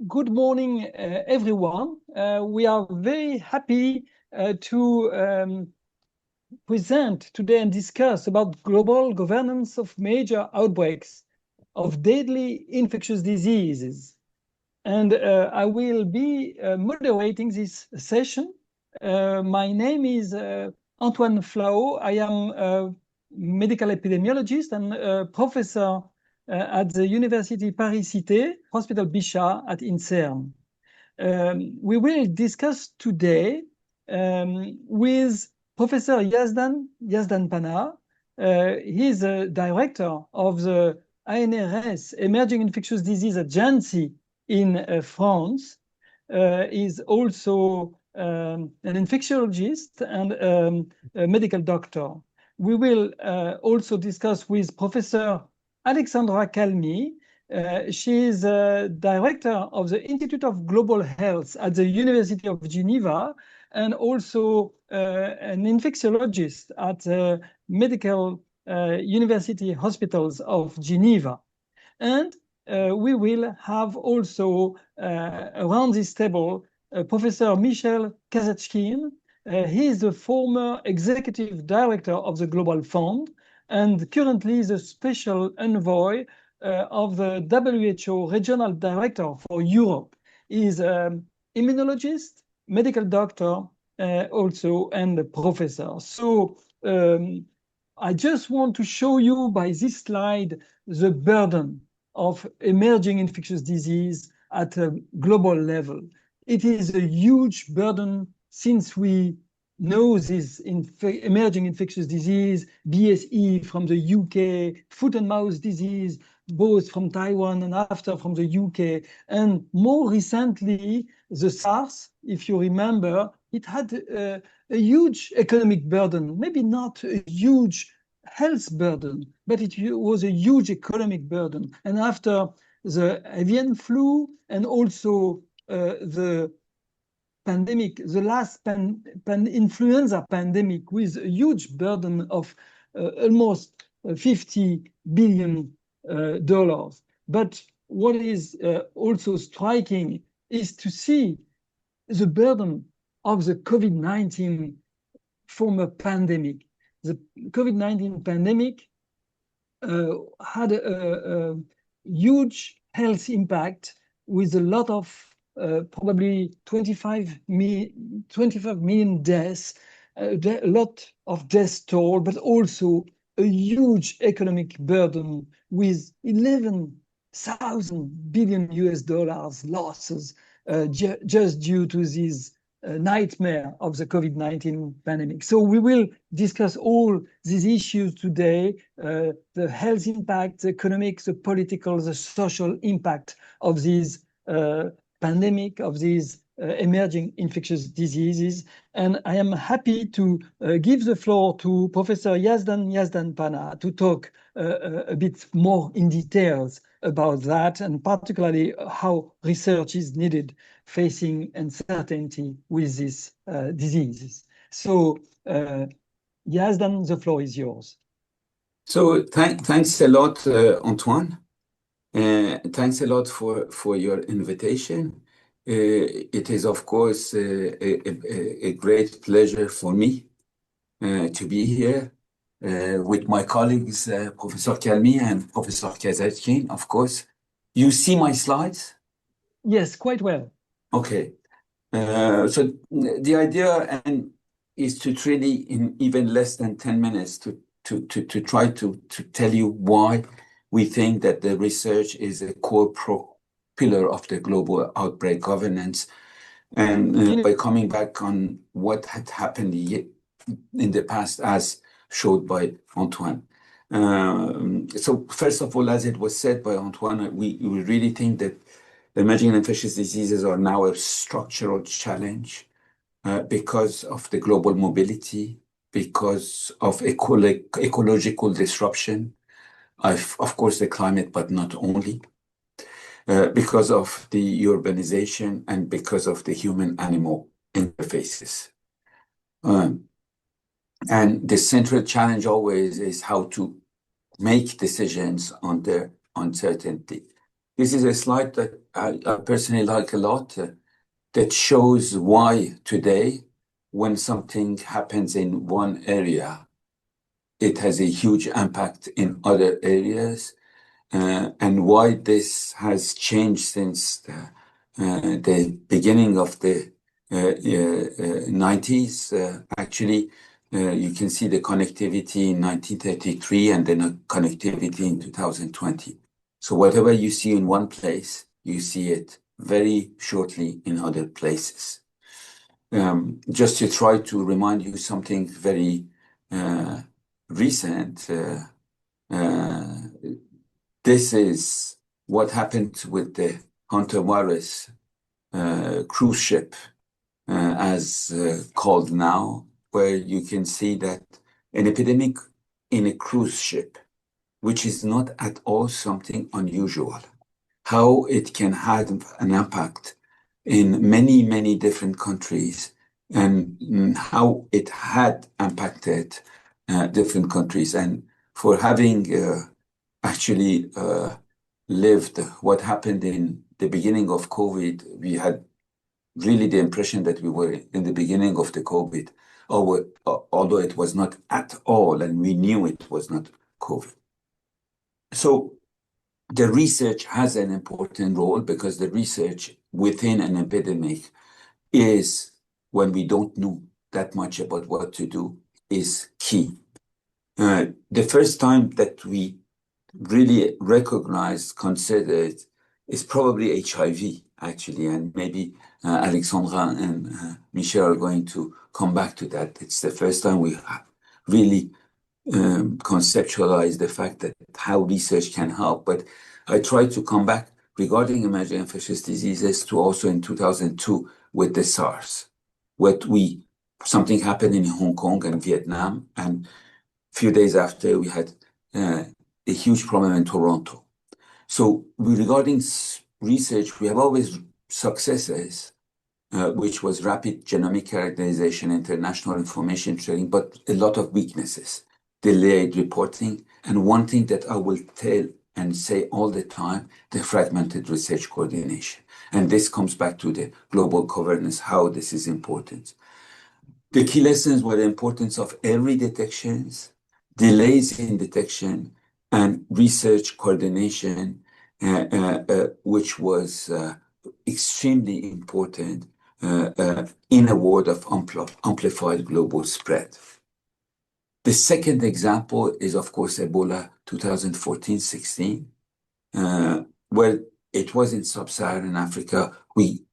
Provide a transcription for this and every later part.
good morning, everyone. We are very happy to present today and discuss about global governance of major outbreaks of deadly infectious diseases. And I will be moderating this session. My name is Antoine Flao. I am a medical epidemiologist and a professor at the University Paris-Cité, Hospital Bichat at INSERM. We will discuss today with Professor Yazdan Pana. He's a director of the ANRS, Emerging Infectious Disease Agency in France. He's also an infectiologist and a medical doctor. We will also discuss with Professor Alexandra Calmi. She is director of the Institute of Global Health at the University of Geneva and also an infectiologist at the Medical University Hospitals of Geneva. And we will have also around this table Professor Michel Kazatchkine. He is the former executive director of the Global Fund and currently the special envoy of the WHO regional director for Europe. He is an immunologist, medical doctor also, and a professor. So I just want to show you by this slide the burden of emerging infectious disease at a global level. It is a huge burden since we know this emerging infectious disease, BSE from the UK, foot and mouth disease, both from Taiwan and after from the UK. And more recently, the SARS, if you remember, it had a huge economic burden, maybe not a huge health burden, but it was a huge economic burden. And after the avian flu and also the pandemic, the last influenza pandemic with a huge burden of almost $50 billion. But what is also striking is to see the burden of the COVID-19 former pandemic. The COVID-19 pandemic had a huge health impact with a lot of probably 25 million deaths, a lot of deaths toll, but also a huge economic burden with 11,000 billion US dollars losses just due to this nightmare of the COVID-19 pandemic. So we will discuss all these issues today, the health impact, the economic, the political, the social impact of these pandemic, of these emerging infectious diseases. And I am happy to give the floor to Professor Yazdan Pana to talk a bit more in details about that, and particularly how research is needed facing uncertainty with these diseases. So Yazdan, the floor is yours. So thanks a lot, Antoine. Thanks a lot for your invitation. It is, of course, a great pleasure for me to be here with my colleagues, Professor Calmi and Professor Kazatchkine, of course. You see my slides? Yes, quite well. Okay. So the idea is to really, in even less than 10 minutes, to try to tell you why we think that the research is a core pillar of the global outbreak governance, and by coming back on what had happened in the past as showed by Antoine. So first of all, as it was said by Antoine, we really think that emerging infectious diseases are now a structural challenge because of the global mobility, because of ecological disruption, of course the climate, but not only, because of the urbanization and because of the human-animal interfaces. And the central challenge always is how to make decisions under uncertainty. This is a slide that I personally like a lot, that shows why today, when something happens in one area, it has a huge impact in other areas, and why this has changed since the beginning of the 90s. Actually, you can see the connectivity in 1933 and then a connectivity in 2020. So whatever you see in one place, you see it very shortly in other places. Just to try to remind you something very recent, this is what happened with the Hunter virus cruise ship, as called now, where you can see that an epidemic in a cruise ship, which is not at all something unusual, how it can have an impact in many, many different countries, and how it had impacted different countries. And for having actually lived what happened in the beginning of COVID, we had really the impression that we were in the beginning of the COVID, although it was not at all, and we knew it was not COVID. So the research has an important role, because the research within an epidemic is, when we don't know that much about what to do, is key. The first time that we really recognized, considered, is probably HIV, actually, and maybe Alexandra and Michel are going to come back to that. It's the first time we really conceptualize the fact that how research can help. But I try to come back regarding emerging infectious diseases to also in 2002 with the SARS. Something happened in Hong Kong and Vietnam, and a few days after we had a huge problem in Toronto. So regarding research, we have always successes, which was rapid genomic characterization, international information sharing, but a lot of weaknesses, delayed reporting, and one thing that I will tell and say all the time, the fragmented research coordination. And this comes back to the global governance, how this is important. The key lessons were the importance of early detections, delays in detection, and research coordination, which was extremely important in a world of amplified global spread. The second example is, of course, Ebola 2014-16, where it was in sub-Saharan Africa. We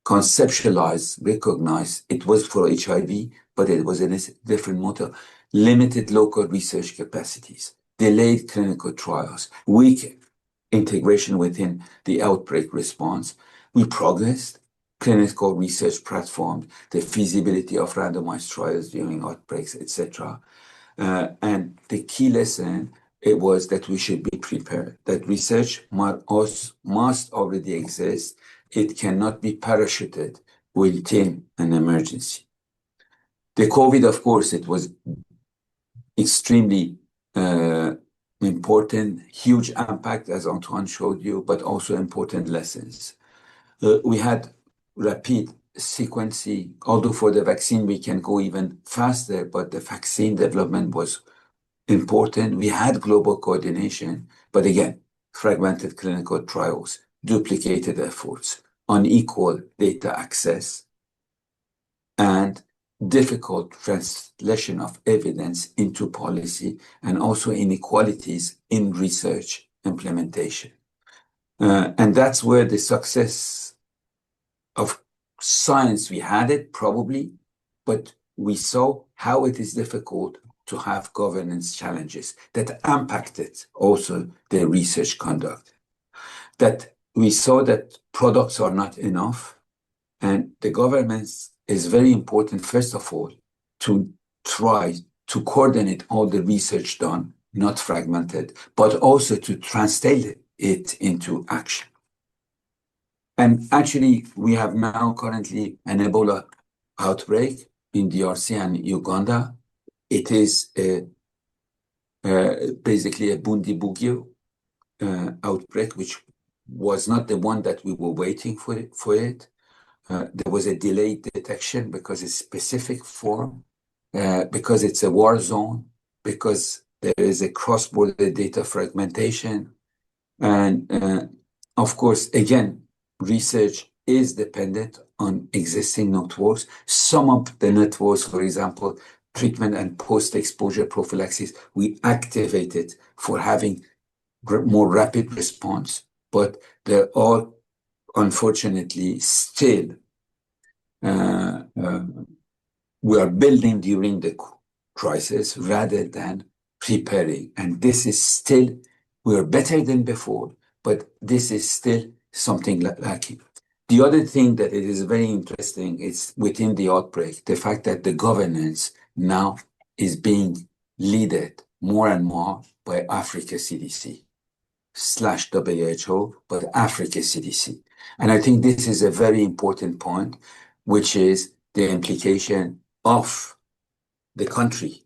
conceptualized, recognized it was for HIV, but it was in a different model. Limited local research capacities, delayed clinical trials, weak integration within the outbreak response. We progressed clinical research platforms, the feasibility of randomized trials during outbreaks, etc. And the key lesson, it was that we should be prepared, that research must already exist. It cannot be parachuted within an emergency. The COVID, of course, it was extremely important, huge impact, as Antoine showed you, but also important lessons. We had rapid sequencing, although for the vaccine we can go even faster, but the vaccine development was important. We had global coordination, but again, fragmented clinical trials, duplicated efforts, unequal data access, and difficult translation of evidence into policy, and also inequalities in research implementation. And that's where the success of science, we had it probably, but we saw how it is difficult to have governance challenges that impacted also the research conduct. That we saw that products are not enough, and the governments is very important, first of all, to try to coordinate all the research done, not fragmented, but also to translate it into action. And actually, we have now currently an Ebola outbreak in DRC and Uganda. It is basically a Bundibugyo outbreak, which was not the one that we were waiting for it. There was a delayed detection because it's specific form, because it's a war zone, because there is a cross-border data fragmentation. And of course, again, research is dependent on existing networks. Some of the networks, for example, treatment and post-exposure prophylaxis, we activated for having more rapid response, but they're all unfortunately still we are building during the crisis rather than preparing. And this is still, we are better than before, but this is still something lacking. The other thing that it is very interesting is within the outbreak, the fact that the governance now is being led more and more by Africa CDC / WHO, but Africa CDC. And I think this is a very important point, which is the implication of the country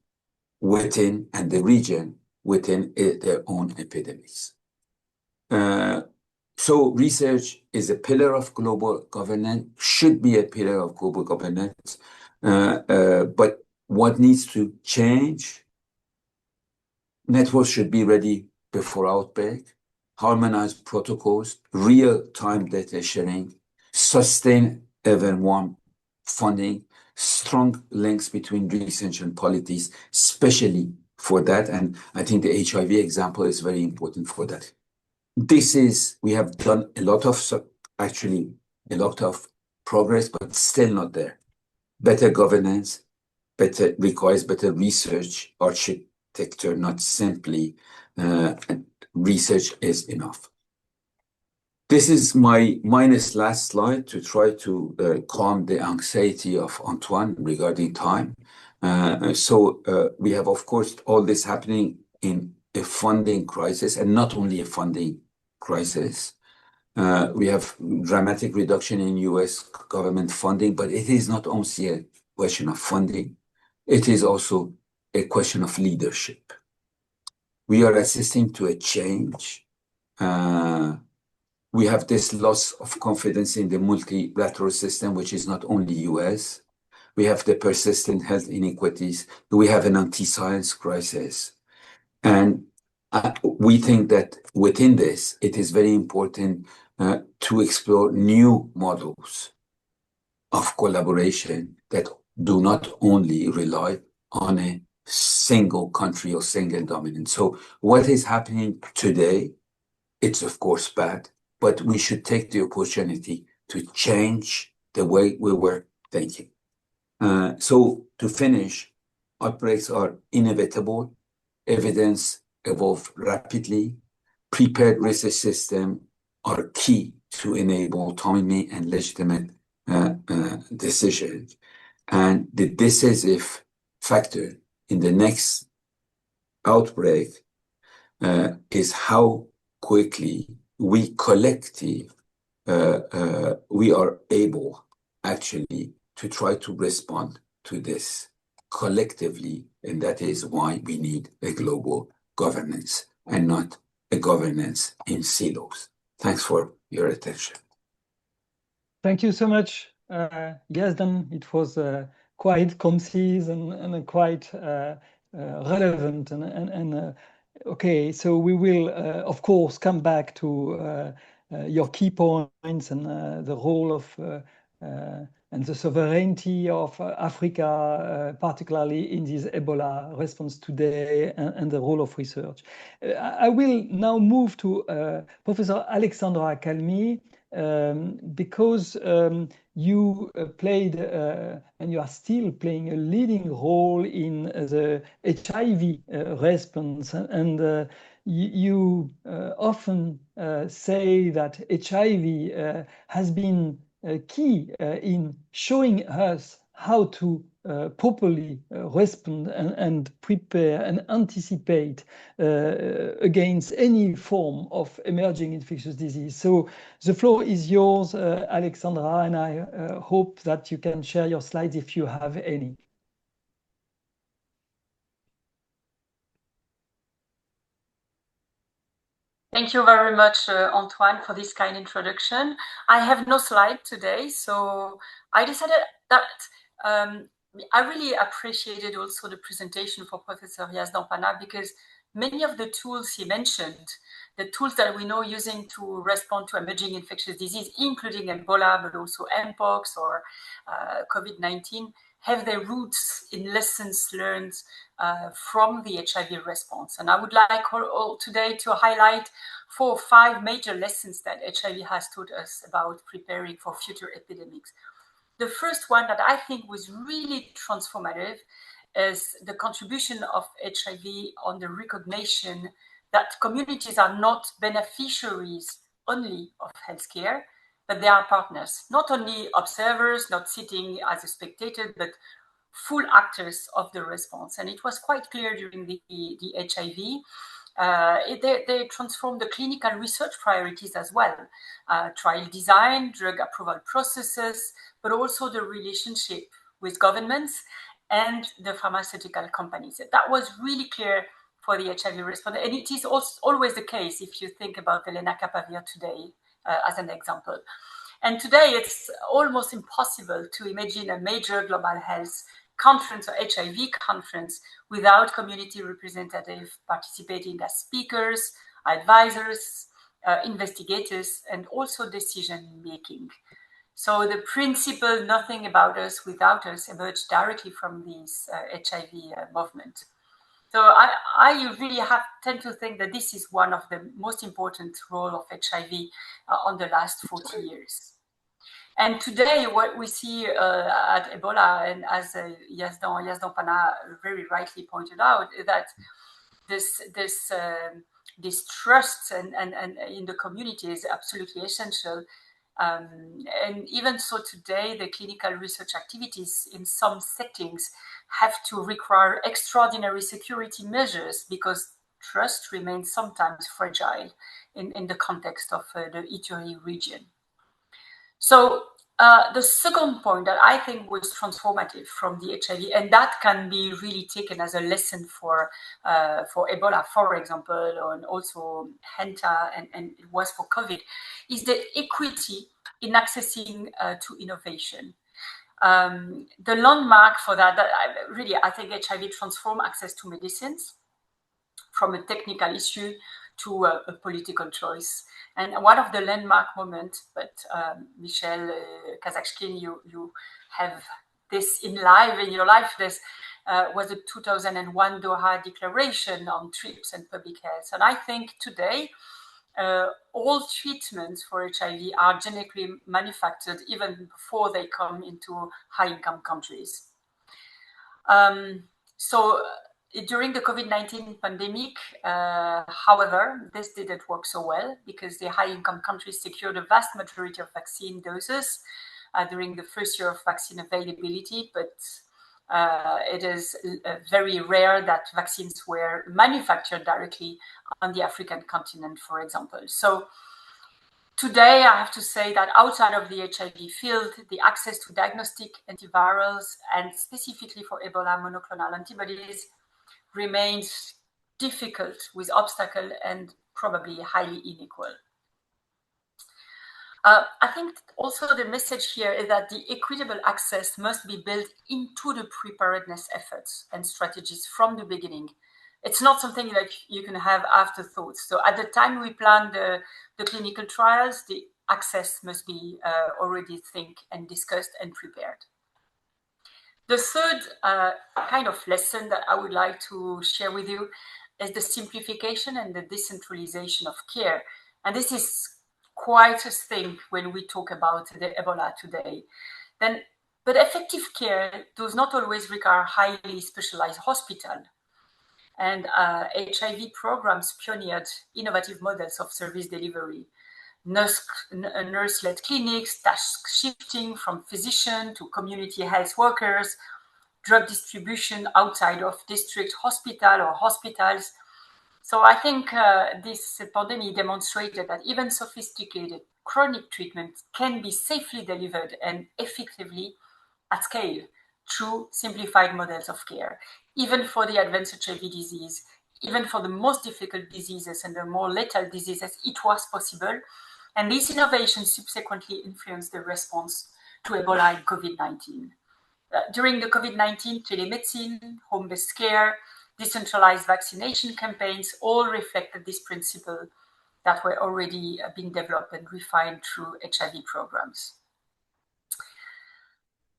within and the region within their own epidemics. So research is a pillar of global governance, should be a pillar of global governance, but what needs to change? Networks should be ready before outbreak, harmonized protocols, real-time data sharing, sustain everyone funding, strong links between research and policies, especially for that. And I think the HIV example is very important for that. We have done a lot of progress, but still not there. Better governance, requires better research architecture, not simply research is enough. This is my last slide to try to calm the anxiety of Antoine regarding time. We have, of course, all this happening in a funding crisis, and not only a funding crisis. We have dramatic reduction in US government funding, but it is not only a question of funding. It is also a question of leadership. We are assisting to a change. We have this loss of confidence in the multilateral system, which is not only US. We have the persistent health inequities. We have an anti-science crisis. And we think that within this, it is very important to explore new models of collaboration that do not only rely on a single country or single dominance. So what is happening today, it's of course bad, but we should take the opportunity to change the way we were thinking. So to finish, outbreaks are inevitable. Evidence evolve rapidly. Prepared research systems are key to enable autonomy and legitimate decisions. And the decisive factor in the next outbreak is how quickly we are able actually to try to respond to this collectively, and that is why we need a global governance and not a governance in silos. Thanks for your attention. Thank you so much, Yazdan. It was quite concise and quite relevant. Okay, so we will, of course, come back to your key points and the role of and the sovereignty of Africa, particularly in this Ebola response today, and the role of research. I will now move to Professor Alexandra Calmi, because you played and you are still playing a leading role in the HIV response, and you often say that HIV has been key in showing us how to properly respond and prepare and anticipate against any form of emerging infectious disease. So the floor is yours, Alexandra, and I hope that you can share your slides if you have any. Thank you very much, Antoine, for this kind introduction. I have no slide today, so I decided that I really appreciated also the presentation for Professor Yazdampana, because many of the tools he mentioned, the tools that we know using to respond to emerging infectious disease, including Ebola, but also Mpox or COVID-19, have their roots in lessons learned from the HIV response. And I would like today to highlight 4 or 5 major lessons that HIV has taught us about preparing for future epidemics. The first one that I think was really transformative is the contribution of HIV on the recognition that communities are not beneficiaries only of healthcare, but they are partners, not only observers, not sitting as a spectator, but full actors of the response. And it was quite clear during the HIV. They transformed the clinical research priorities as well, trial design, drug approval processes, but also the relationship with governments and the pharmaceutical companies. That was really clear for the HIV response. And it is also always the case if you think about the lenacapavir today as an example. And today it's almost impossible to imagine a major global health conference or HIV conference without community representatives participating as speakers, advisors, investigators, and also decision making. So the principle "nothing about us without us" emerged directly from this HIV movement. So I really tend to think that this is one of the most important role of HIV on the last 40 years. And today, what we see at Ebola, and as Yazdampana very rightly pointed out, is that this trust and in the community is absolutely essential. And even so, today the clinical research activities in some settings have to require extraordinary security measures because trust remains sometimes fragile in the context of the Ituri region. So the second point that I think was transformative from the HIV, and that can be really taken as a lesson for Ebola, for example, and also Henta, and it was for COVID, is the equity in accessing to innovation. The landmark for that I think HIV transformed access to medicines from a technical issue to a political choice. And one of the landmark moments, but Michel Kazakshkin, you have this in your life, this was the 2001 Doha Declaration on TRIPS and public health. And I think today, all treatments for HIV are genetically manufactured even before they come into high-income countries. During the COVID-19 pandemic, however, this didn't work so well because the high-income countries secured a vast majority of vaccine doses during the first year of vaccine availability, but it is very rare that vaccines were manufactured directly on the African continent, for example. So today, I have to say that outside of the HIV field, the access to diagnostic antivirals and specifically for Ebola monoclonal antibodies remains difficult with obstacles and probably highly unequal. I think also the message here is that the equitable access must be built into the preparedness efforts and strategies from the beginning. It's not something like you can have afterthoughts. So at the time we plan the clinical trials, the access must be already think and discussed and prepared. The third kind of lesson that I would like to share with you is the simplification and the decentralization of care. And this is quite a thing when we talk about the Ebola today. But effective care does not always require highly specialized hospital. And HIV programs pioneered innovative models of service delivery. Nurse-led clinics, task shifting from physician to community health workers, drug distribution outside of district hospital or hospitals. So I think this pandemic demonstrated that even sophisticated chronic treatment can be safely delivered and effectively at scale through simplified models of care, even for the advanced HIV disease, even for the most difficult diseases and the more lethal diseases, it was possible. And this innovation subsequently influenced the response to Ebola and COVID-19. During the COVID-19, telemedicine, home-based care, decentralized vaccination campaigns all reflected this principle that were already being developed and refined through HIV programs.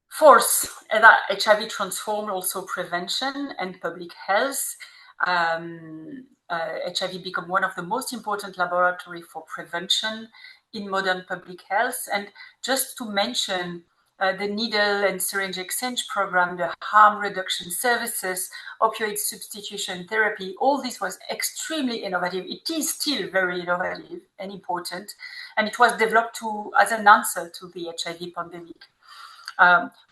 Fourth, that HIV transformed also prevention and public health. HIV became one of the most important laboratories for prevention in modern public health. And just to mention the needle and syringe exchange program, the harm reduction services, opioid substitution therapy, all this was extremely innovative. It is still very innovative and important. And it was developed as an answer to the HIV pandemic.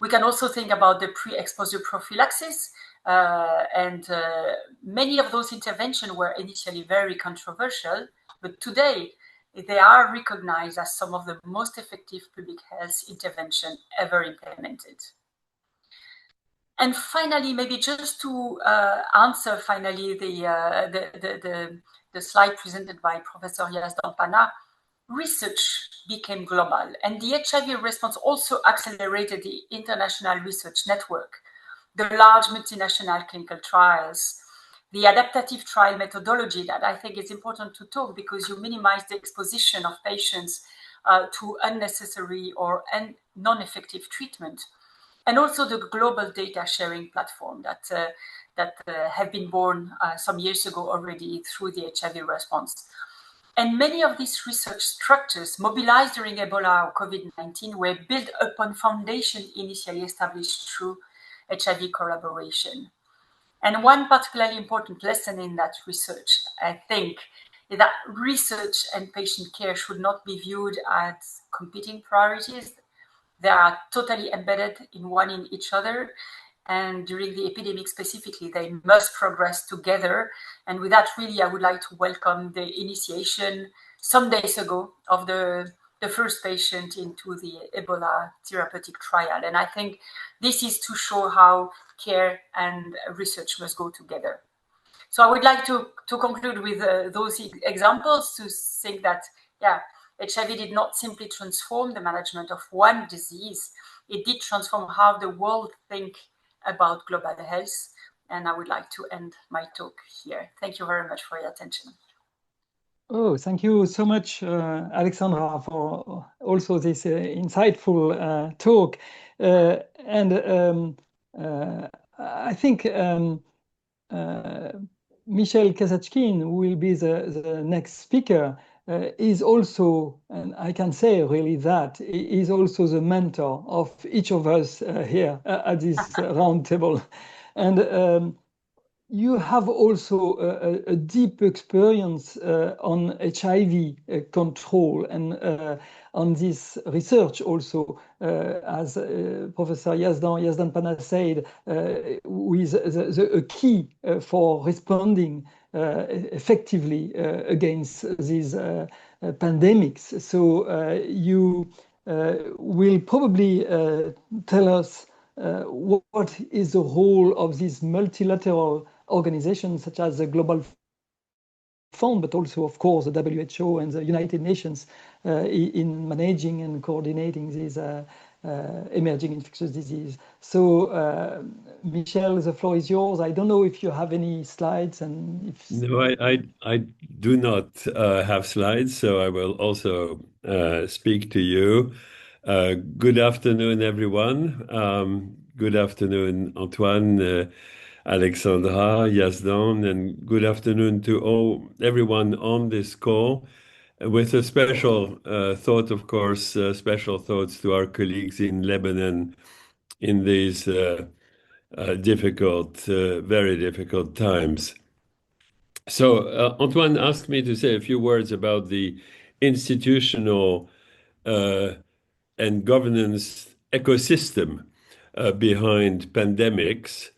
We can also think about the pre-exposure prophylaxis, and many of those interventions were initially very controversial, but today they are recognized as some of the most effective public health interventions ever implemented. And finally, maybe just to answer finally the slide presented by Professor Yazdan Pana, research became global, and the HIV response also accelerated the international research network, the large multinational clinical trials, the adaptive trial methodology that I think is important to talk because you minimize the exposition of patients to unnecessary or non-effective treatment, and also the global data sharing platform that have been born some years ago already through the HIV response. And many of these research structures mobilized during Ebola or COVID-19 were built upon foundation initially established through HIV collaboration. And one particularly important lesson in that research, I think, is that research and patient care should not be viewed as competing priorities. They are totally embedded in each other. And during the epidemic specifically, they must progress together. And with that, really, I would like to welcome the initiation some days ago of the first patient into the Ebola therapeutic trial. And I think this is to show how care and research must go together. So I would like to conclude with those examples to think that, yeah, HIV did not simply transform the management of one disease. It did transform how the world thinks about global health. And I would like to end my talk here. Thank you very much for your attention. Oh, thank you so much, Alexandra, for also this insightful talk. I think Michel Kazachkin, who will be the next speaker, is also, and I can say really that, is also the mentor of each of us here at this round table. And you have also a deep experience on HIV control and on this research also, as Professor Yazdan Pana said, with a key for responding effectively against these pandemics. So you will probably tell us what is the role of these multilateral organizations such as the Global Fund, but also, of course, the WHO and the United Nations in managing and coordinating these emerging infectious disease. So, Michel, the floor is yours. I don't know if you have any slides. And if... No, I do not have slides, so I will also speak to you. Good afternoon, everyone. Good afternoon, Antoine, Alexandra, Yazdan, and good afternoon to everyone on this call. With a special thought, of course, special thoughts to our colleagues in Lebanon in these difficult, very difficult times. So Antoine asked me to say a few words about the institutional and governance ecosystem behind pandemics.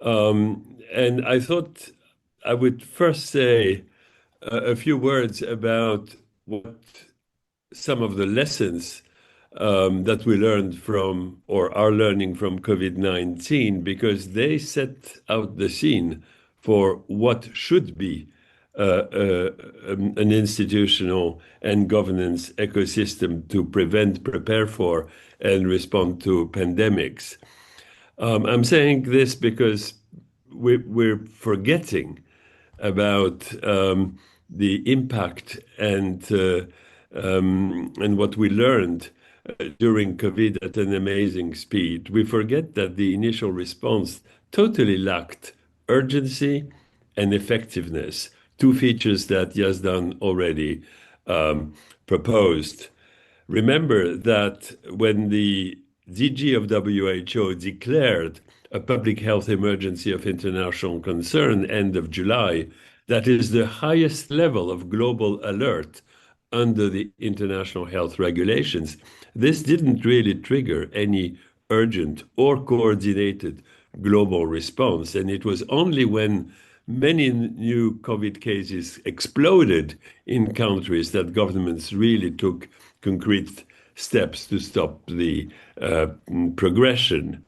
And I thought I would first say a few words about what some of the lessons that we learned from or are learning from COVID-19, because they set out the scene for what should be an institutional and governance ecosystem to prevent, prepare for, and respond to pandemics. I'm saying this because we're forgetting about the impact and what we learned during COVID at an amazing speed. We forget that the initial response totally lacked urgency and effectiveness, two features that Yazdan already proposed. Remember that when the DG of WHO declared a public health emergency of international concern end of July, that is the highest level of global alert under the international health regulations. This didn't really trigger any urgent or coordinated global response. And it was only when many new COVID cases exploded in countries that governments really took concrete steps to stop the progression.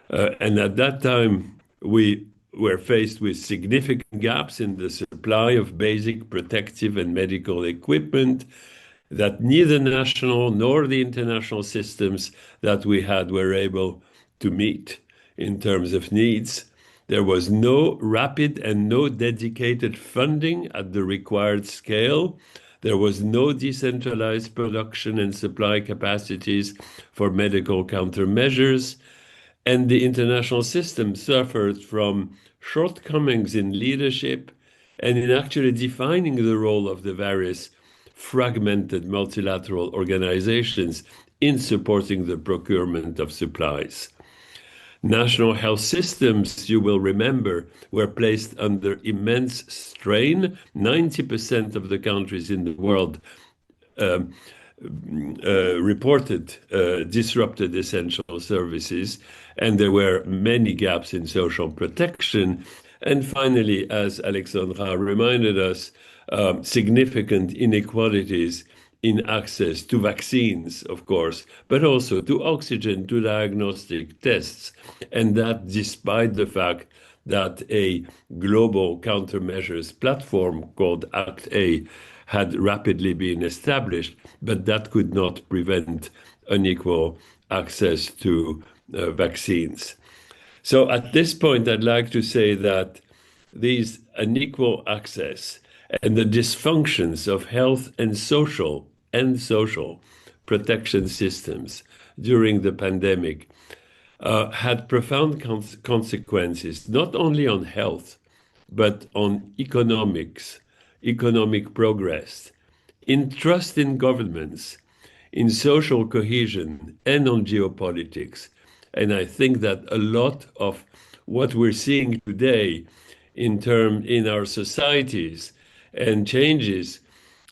And at that time, we were faced with significant gaps in the supply of basic protective and medical equipment that neither national nor the international systems that we had were able to meet in terms of needs. There was no rapid and no dedicated funding at the required scale. There was no decentralized production and supply capacities for medical countermeasures. And the international system suffered from shortcomings in leadership and in actually defining the role of the various fragmented multilateral organizations in supporting the procurement of supplies. National health systems, you will remember, were placed under immense strain. 90% of the countries in the world reported disrupted essential services, and there were many gaps in social protection. And finally, as Alexandra reminded us, significant inequalities in access to vaccines, of course, but also to oxygen, to diagnostic tests, and that despite the fact that a global countermeasures platform called ACT-A had rapidly been established, but that could not prevent unequal access to vaccines. So at this point, I'd like to say that these unequal access and the dysfunctions of health and social protection systems during the pandemic had profound consequences, not only on health, but on economic progress, in trust in governments, in social cohesion, and on geopolitics. And I think that a lot of what we're seeing today in our societies and changes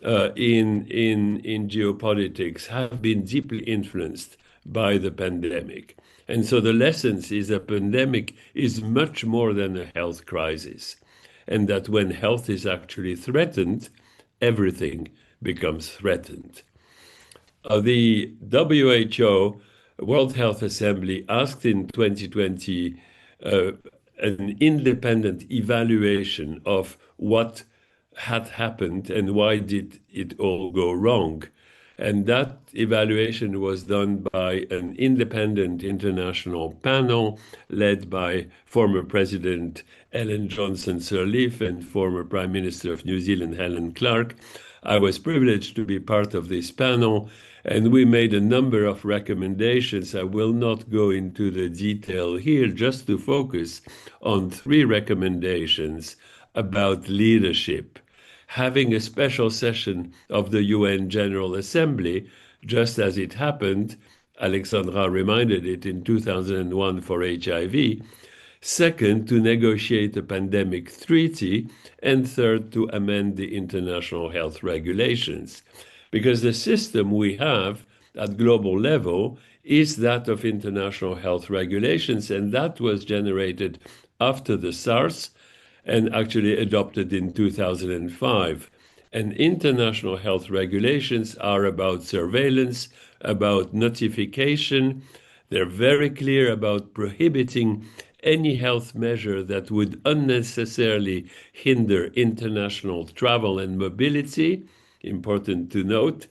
in geopolitics have been deeply influenced by the pandemic. And so the lessons is a pandemic is much more than a health crisis, and that when health is actually threatened, everything becomes threatened. The WHO, World Health Assembly, asked in 2020 an independent evaluation of what had happened and why did it all go wrong. And that evaluation was done by an independent international panel led by former President Ellen Johnson Sirleaf and former Prime Minister of New Zealand, Helen Clark. I was privileged to be part of this panel, and we made a number of recommendations. I will not go into the detail here, just to focus on three recommendations about leadership. Having a special session of the UN General Assembly, just as it happened, Alexandra reminded it, in 2001 for HIV. Second, to negotiate a pandemic treaty. And third, to amend the international health regulations. Because the system we have at global level is that of international health regulations, and that was generated after the SARS and actually adopted in 2005. And international health regulations are about surveillance, about notification. They're very clear about prohibiting any health measure that would unnecessarily hinder international travel and mobility, important to note,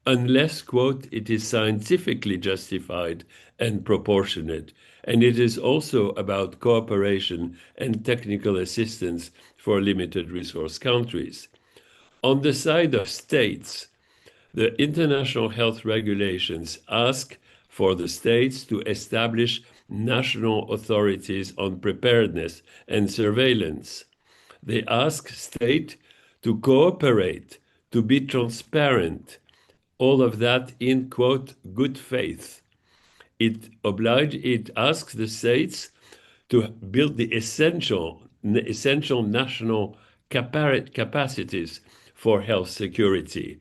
unless, quote, it is scientifically justified and proportionate. And it is also about cooperation and technical assistance for limited resource countries. On the side of states, the international health regulations ask for the states to establish national authorities on preparedness and surveillance. They ask states to cooperate, to be transparent, all of that in, quote, good faith. It asks the states to build the essential national capacities for health security.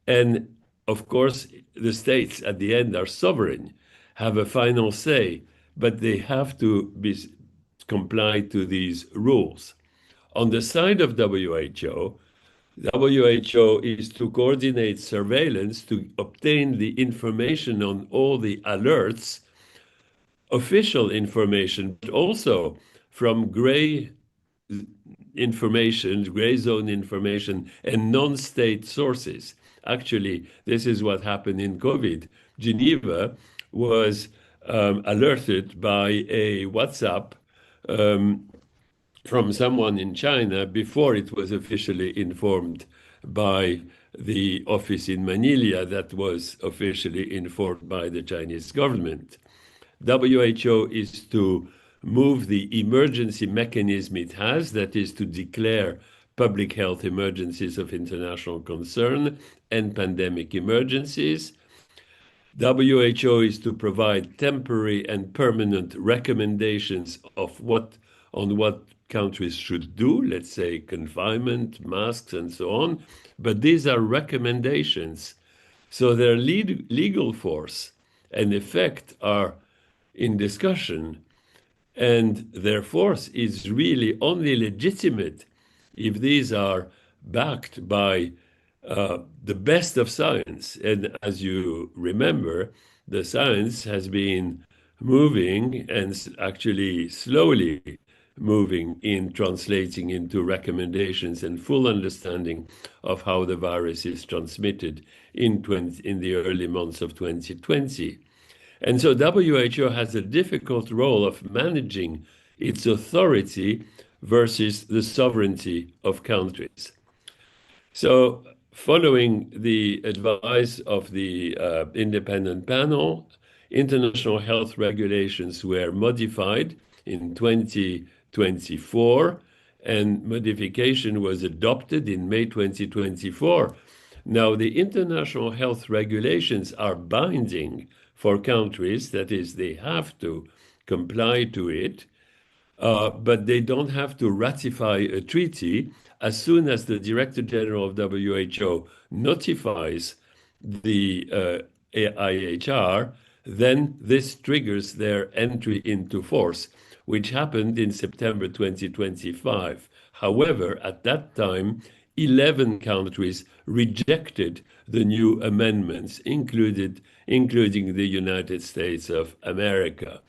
And of course, the states at the end are sovereign, have a final say, but they have to comply to these rules. On the side of WHO is to coordinate surveillance to obtain the information on all the alerts, official information, but also from gray zone information, and non-state sources. Actually, this is what happened in COVID. Geneva was alerted by a WhatsApp from someone in China before it was officially informed by the office in Manila that was officially informed by the Chinese government. WHO is to move the emergency mechanism it has, that is to declare public health emergencies of international concern and pandemic emergencies. WHO is to provide temporary and permanent recommendations on what countries should do, let's say confinement, masks, and so on. But these are recommendations. So their legal force and effect are in discussion, and their force is really only legitimate if these are backed by the best of science. And as you remember, the science has been moving and actually slowly moving in translating into recommendations and full understanding of how the virus is transmitted in the early months of 2020. And so WHO has a difficult role of managing its authority versus the sovereignty of countries. So following the advice of the independent panel, international health regulations were modified in 2024, and modification was adopted in May 2024. Now, the international health regulations are binding for countries, that is, they have to comply to it, but they don't have to ratify a treaty. As soon as the Director General of WHO notifies the IHR, then this triggers their entry into force, which happened in September 2025. However, at that time, 11 countries rejected the new amendments, including the United States of America.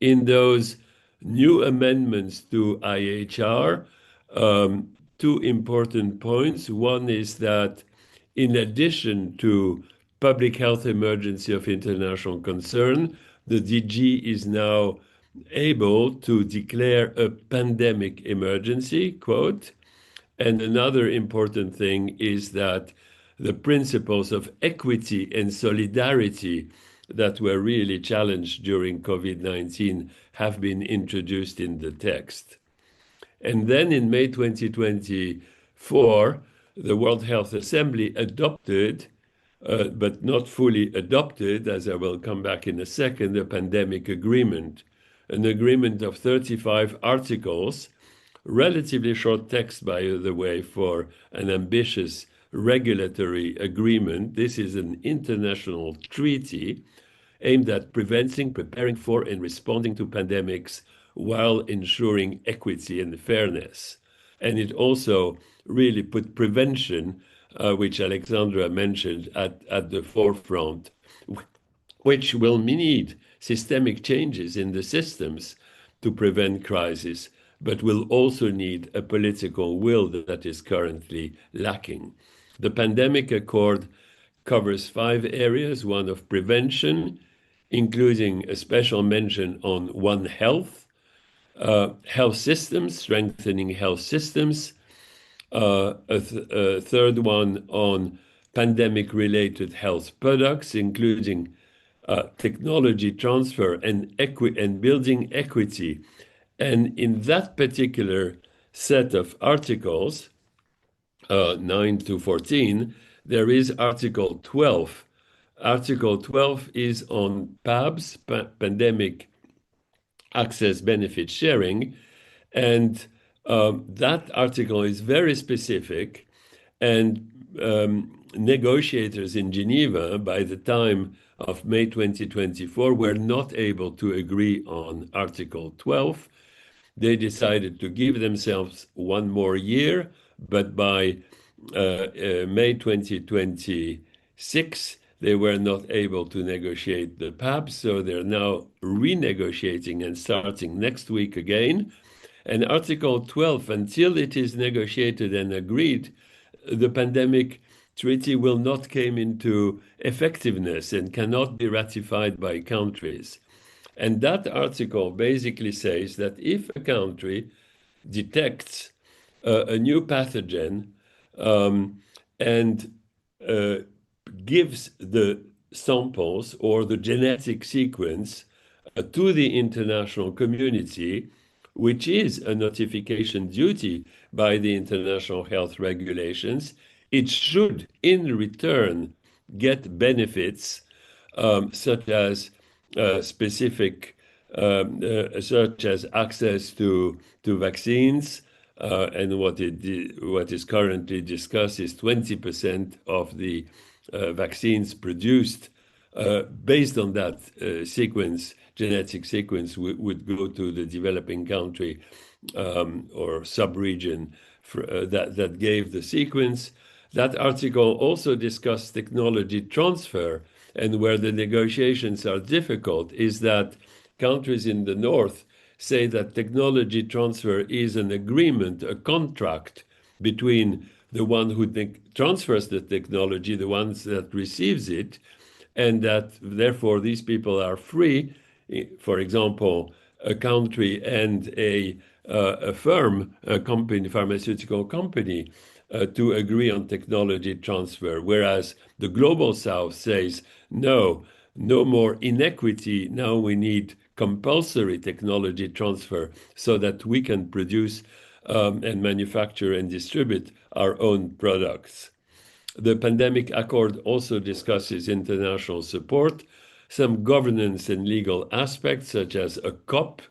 In those new amendments to IHR, two important points. One is that in addition to public health emergency of international concern, the DG is now able to declare a pandemic emergency, quote. And another important thing is that the principles of equity and solidarity that were really challenged during COVID-19 have been introduced in the text. And then in May 2024, the World Health Assembly adopted, but not fully adopted, as I will come back in a second, a pandemic agreement, an agreement of 35 articles, relatively short text, by the way, for an ambitious regulatory agreement. This is an international treaty aimed at preventing, preparing for, and responding to pandemics while ensuring equity and fairness. And it also really put prevention, which Alexandra mentioned, at the forefront, which will need systemic changes in the systems to prevent crisis, but will also need a political will that is currently lacking. The pandemic accord covers 5 areas: one of prevention, including a special mention on One Health, health systems, strengthening health systems, a third one on pandemic-related health products, including technology transfer and building equity. And in that particular set of articles, 9 to 14, there is Article 12. Article 12 is on PABS, Pandemic Access Benefit Sharing, and that article is very specific, and negotiators in Geneva, by the time of May 2024, were not able to agree on Article 12. They decided to give themselves one more year, but by May 2026, they were not able to negotiate the PAB, so they're now renegotiating and starting next week again. And Article 12, until it is negotiated and agreed, the pandemic treaty will not come into effectiveness and cannot be ratified by countries. And that article basically says that if a country detects a new pathogen and gives the samples or the genetic sequence to the international community, which is a notification duty by the international health regulations, it should in return get benefits such as such as access to vaccines, and what is currently discussed is 20% of the vaccines produced based on that genetic sequence would go to the developing country or sub-region that gave the sequence. That article also discussed technology transfer, and where the negotiations are difficult is that countries in the north say that technology transfer is an agreement, a contract between the one who transfers the technology, the ones that receives it, and that therefore these people are free, for example, a country and a firm, a company, pharmaceutical company, to agree on technology transfer, whereas the global south says, no more inequity, now we need compulsory technology transfer so that we can produce and manufacture and distribute our own products. The pandemic accord also discusses international support, some governance and legal aspects, such as a COP.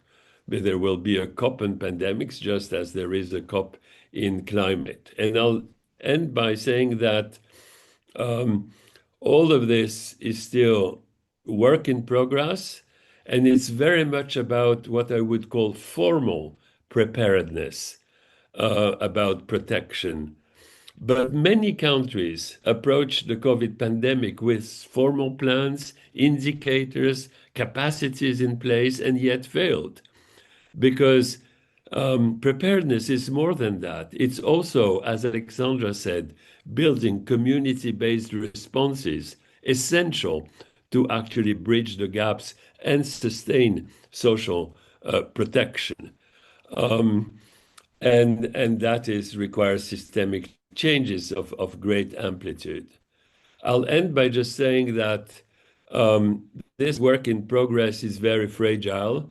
There will be a COP in pandemics, just as there is a COP in climate. And I'll end by saying that all of this is still work in progress, and it's very much about what I would call formal preparedness, about protection. But many countries approach the COVID pandemic with formal plans, indicators, capacities in place, and yet failed. Because preparedness is more than that. It's also, as Alexandra said, building community-based responses, essential to actually bridge the gaps and sustain social protection. And that requires systemic changes of great amplitude. I'll end by just saying that this work in progress is very fragile,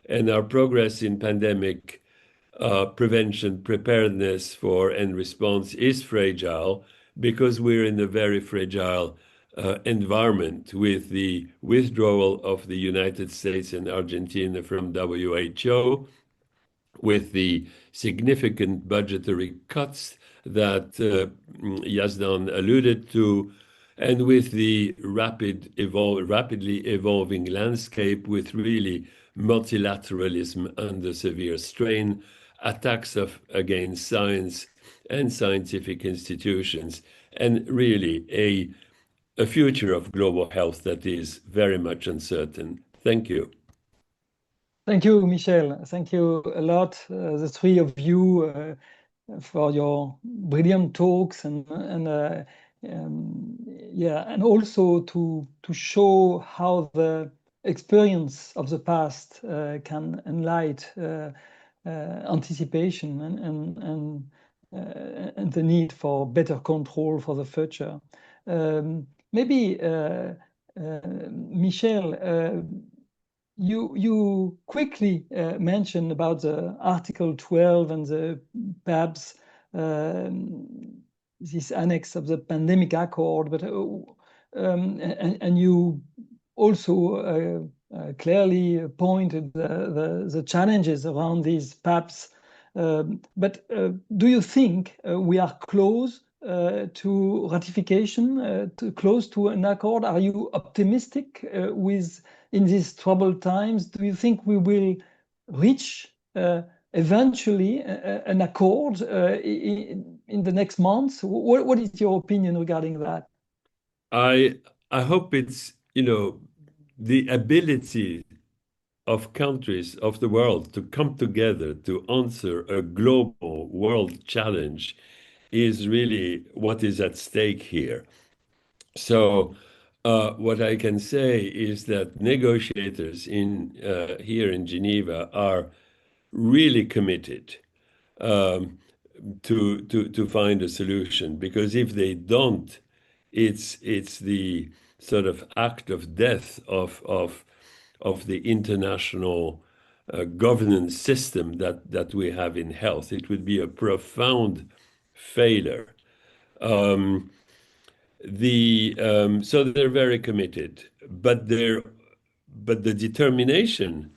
and our progress in pandemic prevention, preparedness for and response is fragile because we're in a very fragile environment with the withdrawal of the United States and Argentina from WHO, with the significant budgetary cuts that Yazdan alluded to, and with the rapidly evolving landscape with really multilateralism under severe strain, attacks against science and scientific institutions, and really a future of global health that is very much uncertain. Thank you. Thank you, Michel. Thank you a lot, the three of you, for your brilliant talks and also to show how the experience of the past can enlighten anticipation and the need for better control for the future. Maybe Michel, you quickly mentioned about the Article 12 and the PABS, this annex of the pandemic accord, but and you also clearly pointed the challenges around these PABs. But do you think we are close to ratification, close to an accord? Are you optimistic in these troubled times? Do you think we will reach eventually an accord in the next months? What is your opinion regarding that? I hope it's, the ability of countries of the world to come together to answer a global world challenge is really what is at stake here. So what I can say is that negotiators here in Geneva are really committed to find a solution, because if they don't, it's the sort of act of death of the international governance system that we have in health. It would be a profound failure. So they're very committed, but the determination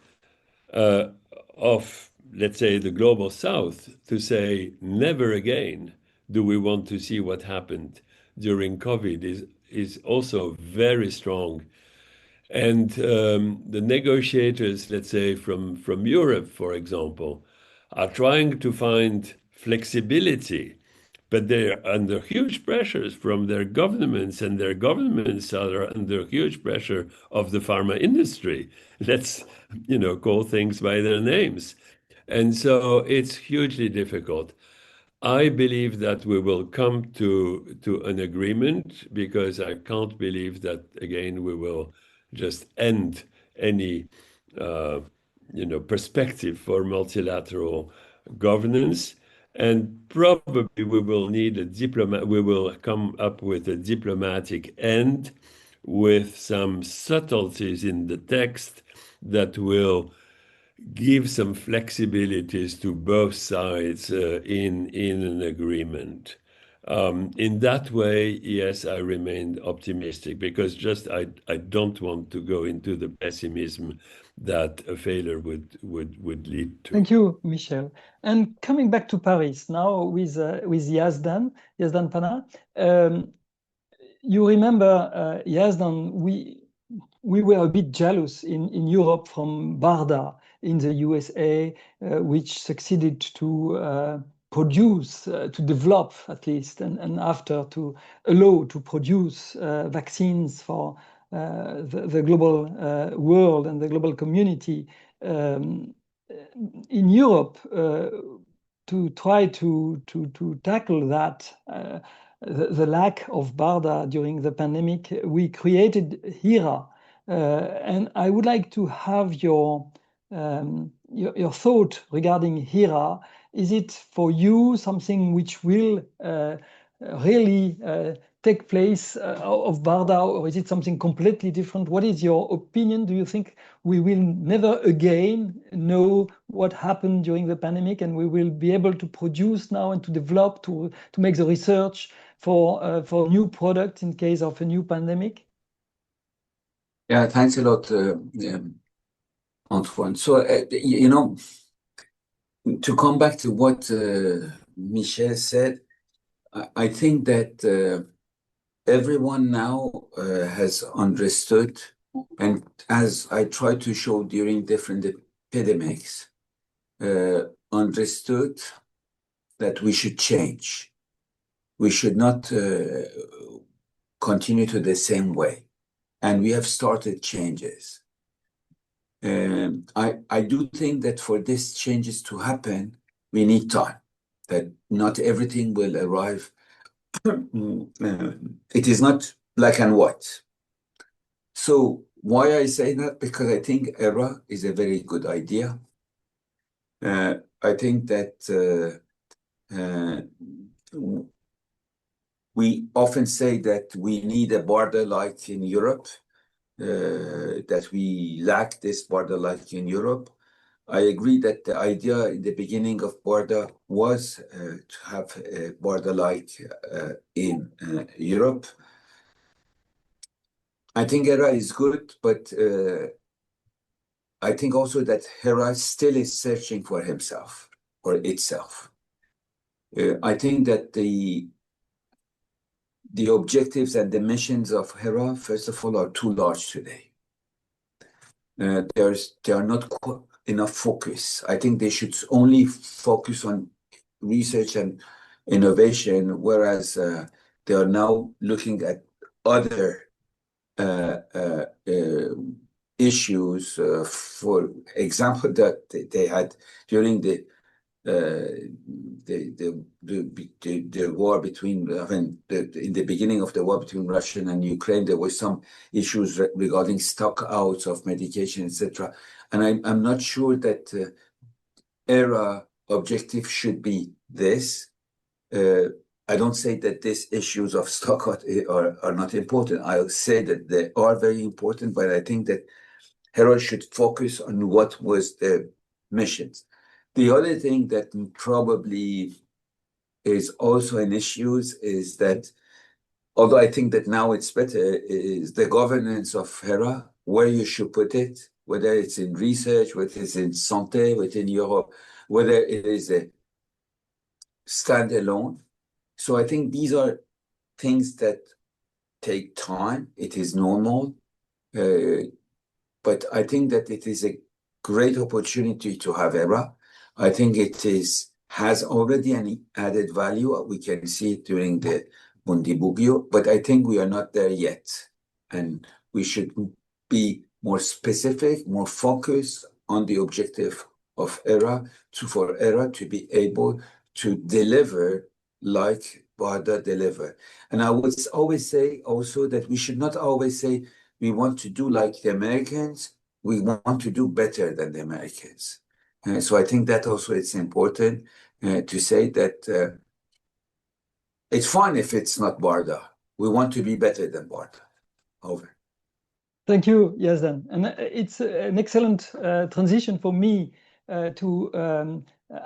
of, let's say, the global South to say never again do we want to see what happened during COVID is also very strong. And the negotiators, let's say, from Europe, for example, are trying to find flexibility, but they're under huge pressures from their governments, and their governments are under huge pressure of the pharma industry. Let's, call things by their names. And so it's hugely difficult. I believe that we will come to an agreement, because I can't believe that, again, we will just end any perspective for multilateral governance. And probably we will come up with a diplomatic end with some subtleties in the text that will give some flexibilities to both sides in an agreement. In that way, yes, I remain optimistic, because I don't want to go into the pessimism that a failure would lead to. Thank you, Michel. And coming back to Paris now with Yazdan Pana. You remember, Yazdan, we were a bit jealous in Europe from BARDA in the USA, which succeeded to produce, to develop at least, and after to allow to produce vaccines for the global world and the global community. In Europe, to try to tackle that, the lack of BARDA during the pandemic, we created HERA. And I would like to have your thought regarding HERA. Is it for you something which will really take place of BARDA, or is it something completely different? What is your opinion? Do you think we will never again know what happened during the pandemic, and we will be able to produce now and to develop, to make the research for new products in case of a new pandemic? Yeah, thanks a lot, Antoine. So, to come back to what Michel said, I think that everyone now has understood, and as I tried to show during different epidemics, understood that we should change. We should not continue to the same way. And we have started changes. I do think that for these changes to happen, we need time, that not everything will arrive. It is not black and white. So why I say that? Because I think ERA is a very good idea. I think that we often say that we need a border like in Europe, that we lack this border like in Europe. I agree that the idea in the beginning of border was to have a border like in Europe. I think ERA is good, but I think also that HERA still is searching for himself or itself. I think that the objectives and the missions of HERA, first of all, are too large today. There are not enough focus. I think they should only focus on research and innovation, whereas they are now looking at other issues. For example, that they had during the war between, in the beginning of the war between Russia and Ukraine, there were some issues regarding stock outs of medication, etc. And I'm not sure that ERA objective should be this. I don't say that these issues of stock out are not important. I'll say that they are very important, but I think that HERA should focus on what was the missions. The other thing that probably is also an issue is that, although I think that now it's better, is the governance of HERA, where you should put it, whether it's in research, whether it's in santé, within Europe, whether it is a standalone. So I think these are things that take time. It is normal. But I think that it is a great opportunity to have ERA. I think it has already an added value. We can see it during the Bundibugyo, but I think we are not there yet. And we should be more specific, more focused on the objective of ERA, for ERA to be able to deliver like BARDA deliver. And I would always say also that we should not always say we want to do like the Americans, we want to do better than the Americans. So I think that also it's important to say that it's fine if it's not BARDA. We want to be better than BARDA. Over. Thank you, Yazdan. And it's an excellent transition for me to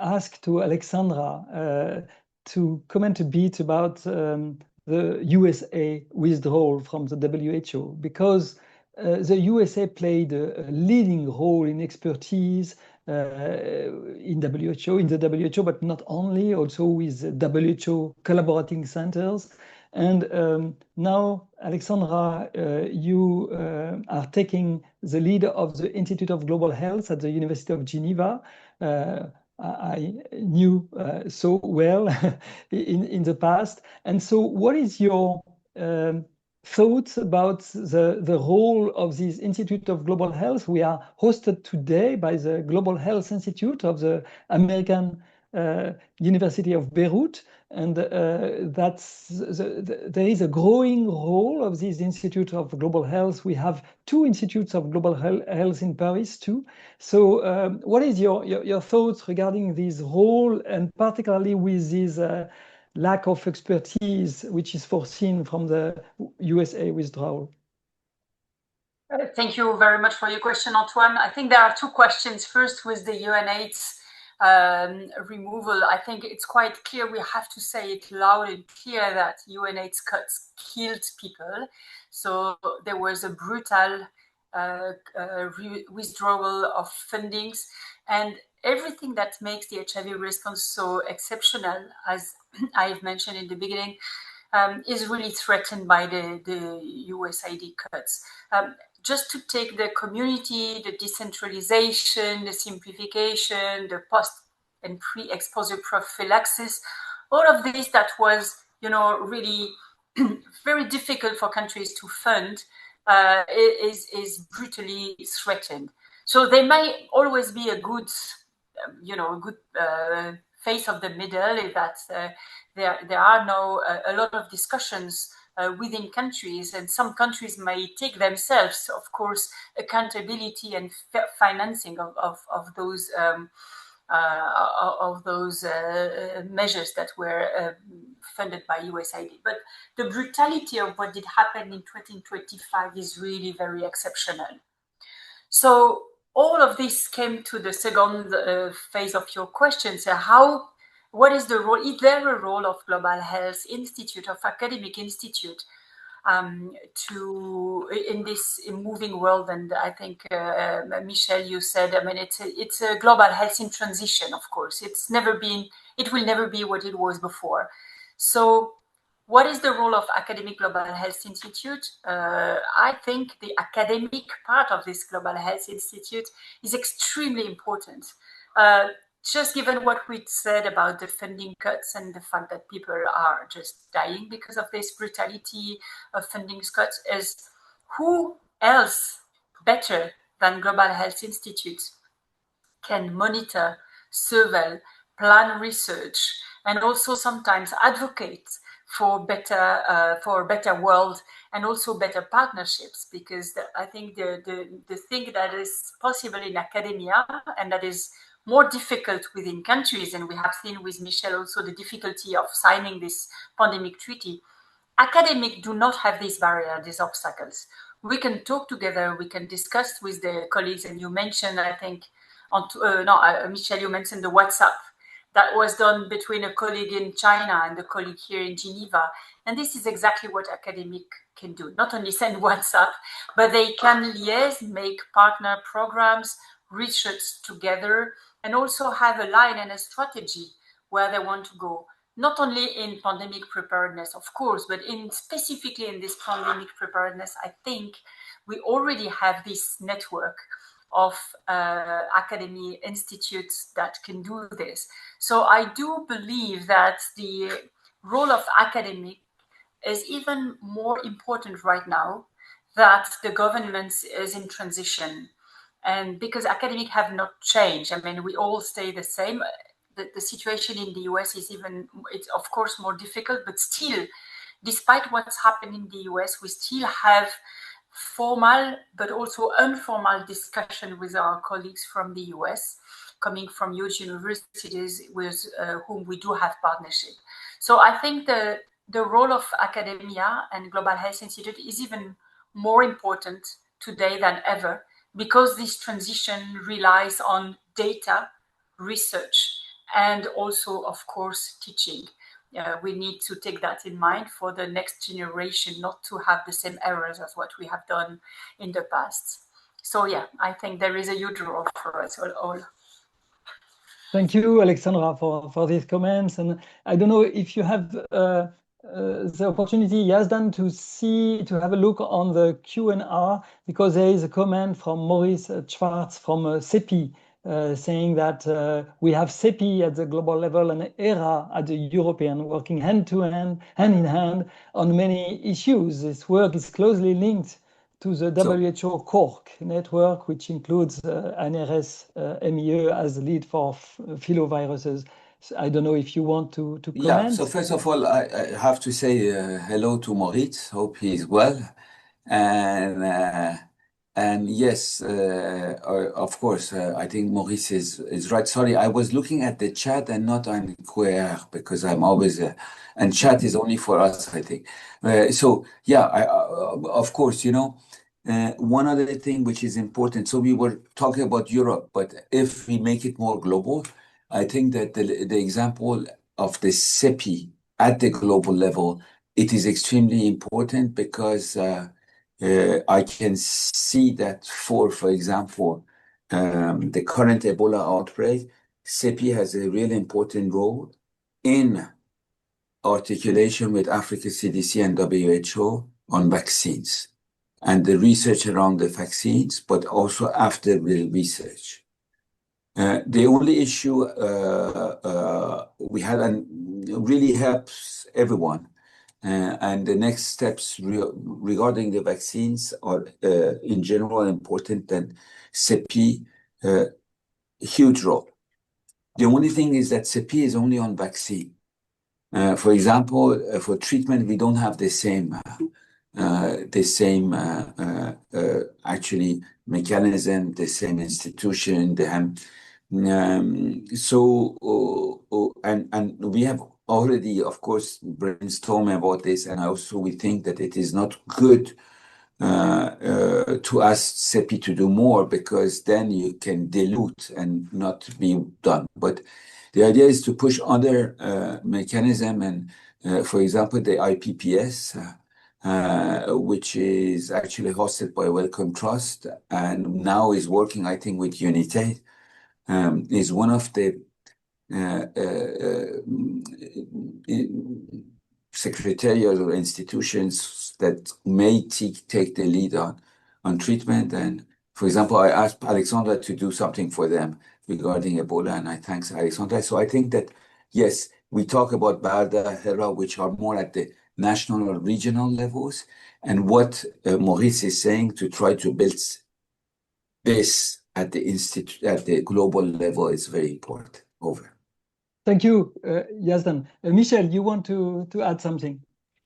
ask to Alexandra to comment a bit about the USA withdrawal from the WHO, because the USA played a leading role in expertise in the WHO, but not only, also with WHO collaborating centers. And now, Alexandra, you are taking the lead of the Institute of Global Health at the University of Geneva. I knew so well in the past. And so what is your thoughts about the role of this Institute of Global Health? We are hosted today by the Global Health Institute of the American University of Beirut, and there is a growing role of this Institute of Global Health. We have 2 institutes of global health in Paris too. So what is your thoughts regarding this role, and particularly with this lack of expertise which is foreseen from the USA withdrawal? Thank you very much for your question, Antoine. I think there are 2 questions. First, with the UNAIDS removal, I think it's quite clear, we have to say it loud and clear, that UNAIDS cuts killed people. So there was a brutal withdrawal of fundings, and everything that makes the HIV response so exceptional, as I've mentioned in the beginning, is really threatened by the USAID cuts. Just to take the community, the decentralization, the simplification, the post and pre-exposure prophylaxis, all of this that was, really very difficult for countries to fund, is brutally threatened. So there may always be a good, face of the middle, is that there are a lot of discussions within countries, and some countries may take themselves, of course, accountability and financing of those measures that were funded by USAID. But the brutality of what did happen in 2025 is really very exceptional. So all of this came to the second phase of your question. So what is the role? Is there a role of Global Health Institute, of academic institute, in this moving world? And I think Michel, you said, I mean, it's a global health in transition. Of course, it will never be what it was before. So, what is the role of Academic Global Health Institute? I think the academic part of this Global Health Institute is extremely important. Just given what we said about the funding cuts and the fact that people are just dying because of this brutality of funding cuts, is who else better than Global Health Institute can monitor, survey, plan research, and also sometimes advocate for a better world and also better partnerships, because I think the thing that is possible in academia and that is more difficult within countries, and we have seen with Michel also the difficulty of signing this pandemic treaty. Academics do not have these barriers, these obstacles. We can talk together, we can discuss with the colleagues, and you mentioned, I think, Michel, you mentioned the WhatsApp that was done between a colleague in China and a colleague here in Geneva. And this is exactly what academics can do. Not only send WhatsApp, but they can liaise, make partner programs, research together, and also have a line and a strategy where they want to go. Not only in pandemic preparedness, of course, but specifically in this pandemic preparedness, I think we already have this network of academy institutes that can do this. So I do believe that the role of academic is even more important right now, that the government is in transition. And because academics have not changed, I mean, we all stay the same. The situation in the US it's of course more difficult, but still, despite what's happened in the US, we still have formal but also informal discussion with our colleagues from the US, coming from huge universities with whom we do have partnership. So I think the role of academia and Global Health Institute is even more important today than ever, because this transition relies on data, research, and also, of course, teaching. We need to take that in mind for the next generation, not to have the same errors as what we have done in the past. So yeah, I think there is a huge role for us all. Thank you, Alexandra, for these comments. And I don't know if you have the opportunity, Yazdan, to have a look on the Q&R, because there is a comment from Maurice Schwartz from CEPI, saying that we have CEPI at the global level and ERA at the European, working hand in hand on many issues. This work is closely linked to the WHO Cork network, which includes NRS MEE as the lead for filoviruses. So I don't know if you want to comment. Yeah, so first of all, I have to say hello to Moritz. Hope he's well. And yes, of course, I think Maurice is right. Sorry, I was looking at the chat and not on QR, because I'm always, and chat is only for us, I think. So yeah, of course, one other thing which is important. So we were talking about Europe, but if we make it more global, I think that the example of the CEPI at the global level, it is extremely important, because I can see that for example, the current Ebola outbreak, CEPI has a really important role in articulation with Africa CDC and WHO on vaccines and the research around the vaccines, but also after the research. The only issue we had, and really helps everyone, and the next steps regarding the vaccines are in general important. And CEPI, huge role. The only thing is that CEPI is only on vaccine. For example, for treatment, we don't have the same actually mechanism, the same institution. And we have already, of course, brainstormed about this, and also we think that it is not good to ask CEPI to do more, because then you can dilute and not be done. But the idea is to push other mechanism, and for example, the IPPS, which is actually hosted by Wellcome Trust and now is working, I think, with Unitaid, is one of the secretariats or institutions that may take the lead on treatment. And for example, I asked Alexandra to do something for them regarding Ebola, and I thank Alexandra. So I think that, yes, we talk about BARDA, HERA, which are more at the national or regional levels, and what Maurice is saying, to try to build this at the global level, is very important. Over. Thank you, Yazdan. Michel, you want to add something?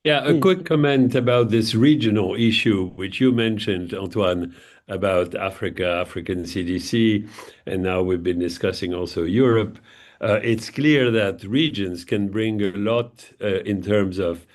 Yeah, Please. a quick comment about this regional issue, which you mentioned, Antoine, about Africa, African CDC, and now we've been discussing also Europe. It's clear that regions can bring a lot in terms of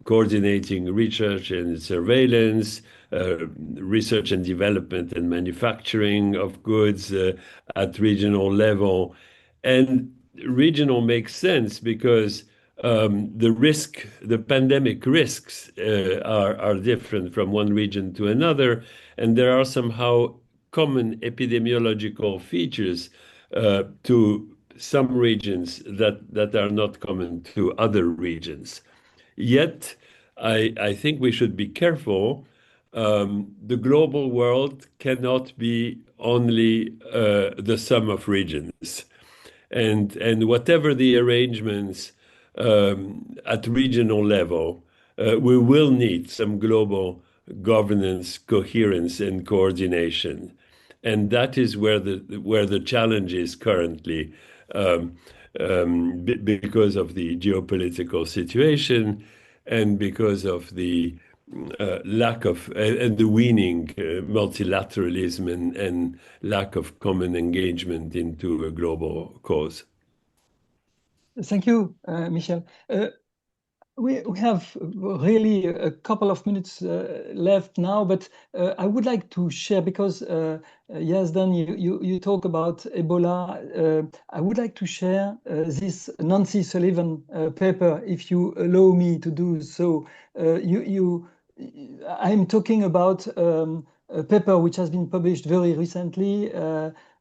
coordinating research and surveillance, research and development and manufacturing of goods at regional level. And regional makes sense because the pandemic risks are different from one region to another, and there are somehow common epidemiological features to some regions that are not common to other regions. Yet, I think we should be careful. The global world cannot be only the sum of regions. And whatever the arrangements at regional level, we will need some global governance, coherence, and coordination. And that is where the challenge is currently, because of the geopolitical situation and because of the lack of and the waning multilateralism and lack of common engagement into a global cause. Thank you, Michel. We have really a couple of minutes left now, but I would like to share, because Yazdan, you talk about Ebola. I would like to share this Nancy Sullivan paper, if you allow me to do so. I'm talking about a paper which has been published very recently,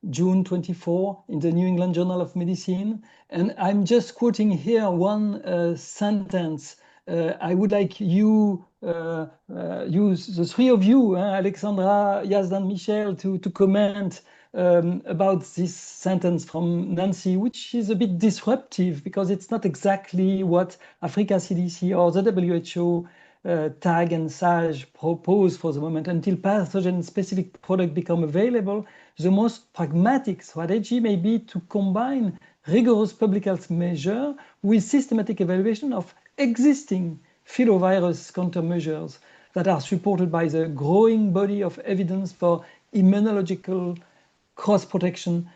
June 24, in the New England Journal of Medicine. And I'm just quoting here one sentence. I would like you, the three of you, Alexandra, Yazdan, Michel, to comment about this sentence from Nancy, which is a bit disruptive, because it's not exactly what Africa CDC or the WHO TAG and SAGE propose for the moment. Until pathogen-specific products become available, the most pragmatic strategy may be to combine rigorous public health measures with systematic evaluation of existing filovirus countermeasures that are supported by the growing body of evidence for immunological cross-protection.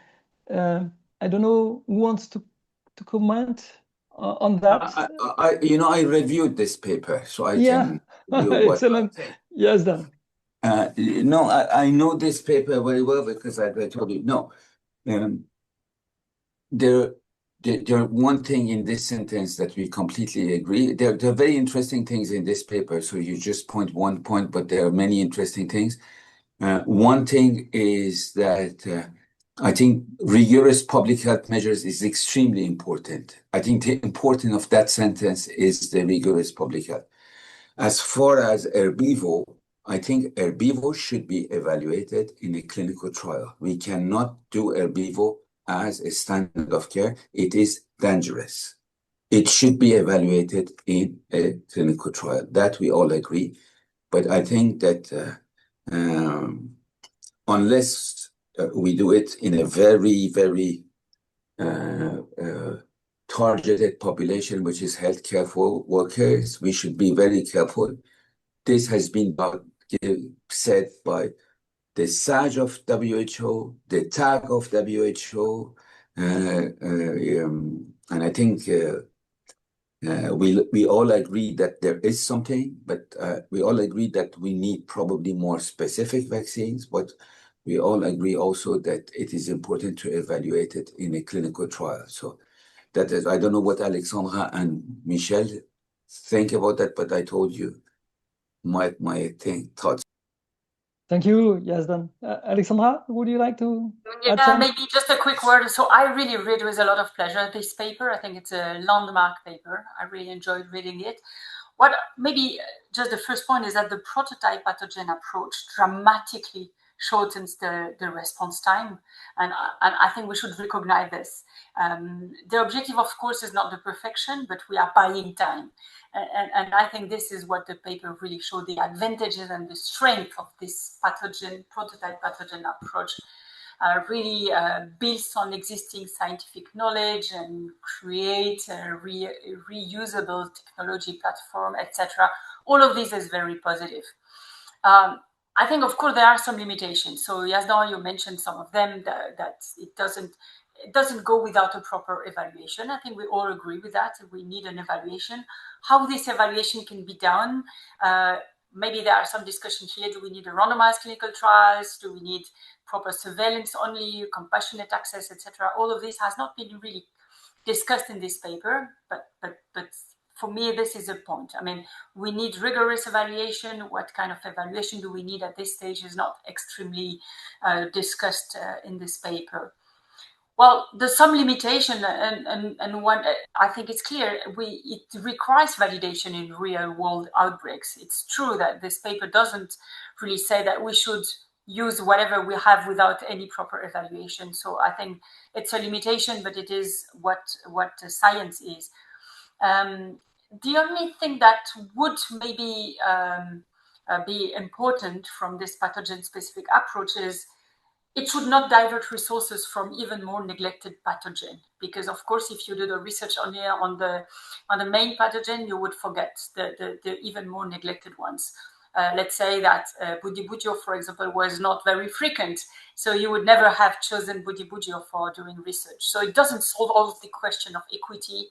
I don't know who wants to comment on that. I reviewed this paper, so I can do excellent. Yes, done. No, I know this paper very well, because I told you. No, there one thing in this sentence that we completely agree. There are very interesting things in this paper. So you just point one point, but there are many interesting things. One thing is that I think rigorous public health measures is extremely important. I think the importance of that sentence is the rigorous public health. As far as Erbevo, I think Erbevo should be evaluated in a clinical trial. We cannot do Erbevo as a standard of care. It is dangerous. It should be evaluated in a clinical trial. That we all agree. But I think that unless we do it in a very, very targeted population, which is healthcare workers. We should be very careful. This has been said by the SAGE of WHO, the TAG of WHO, and I think we all agree that there is something, but we all agree that we need probably more specific vaccines, but we all agree also that it is important to evaluate it in a clinical trial. So that is, I don't know what Alexandra and Michel think about that, but I told you my thoughts. Thank you, Yazdan. Alexandra, would you like to add Yeah, some? maybe just a quick word. So I really read with a lot of pleasure this paper. I think it's a landmark paper. I really enjoyed reading it. What maybe just the first point is that the prototype pathogen approach dramatically shortens the response time. And I think we should recognize this. The objective, of course, is not the perfection, but we are buying time. And I think this is what the paper really showed, the advantages and the strength of this prototype pathogen approach. Really builds on existing scientific knowledge and create a reusable technology platform, etc. All of this is very positive. I think, of course, there are some limitations. So Yazdan, you mentioned some of them, that it doesn't go without a proper evaluation. I think we all agree with that. We need an evaluation. How this evaluation can be done, maybe there are some discussion here. Do we need a randomized clinical trials? Do we need proper surveillance only, compassionate access, etc.? All of this has not been really discussed in this paper, but for me, this is a point. I mean, we need rigorous evaluation. What kind of evaluation do we need at this stage is not extremely discussed in this paper. Well, there's some limitation, and one, I think it's clear, it requires validation in real-world outbreaks. It's true that this paper doesn't really say that we should use whatever we have without any proper evaluation. So I think it's a limitation, but it is what science is. The only thing that would maybe be important from this pathogen-specific approach is it should not divert resources from even more neglected pathogen, because of course, if you do the research only on the main pathogen, you would forget the even more neglected ones. Let's say that Bundibugyo, for example, was not very frequent, so you would never have chosen Bundibugyo for doing research. So it doesn't solve all of the question of equity,